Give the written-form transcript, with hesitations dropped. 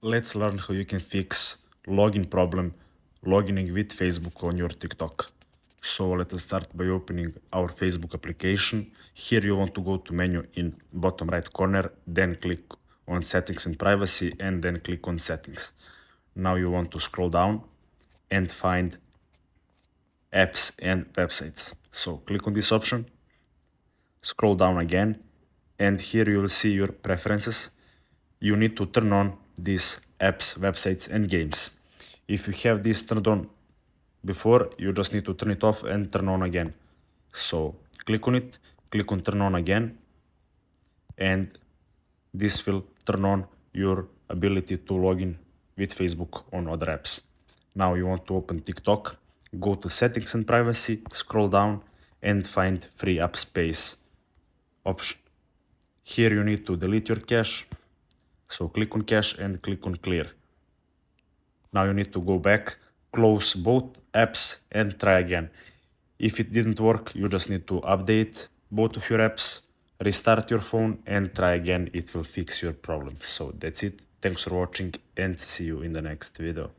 Let's learn how you can fix login problem, logging with Facebook on your TikTok. So let us start by opening our Facebook application. Here you want to go to menu in bottom right corner, then click on settings and privacy, and then click on settings. Now you want to scroll down and find apps and websites. So click on this option, scroll down again, and here you will see your preferences. You need to turn on these apps, websites, and games. If you have this turned on before, you just need to turn it off and turn on again. So click on it, click on turn on again, and this will turn on your ability to log in with Facebook on other apps. Now you want to open TikTok, go to settings and privacy, scroll down and find free app space option. Here you need to delete your cache. So click on cache and click on clear. Now you need to go back, close both apps and try again. If it didn't work, you just need to update both of your apps, restart your phone and try again. It will fix your problem. So that's it. Thanks for watching and see you in the next video.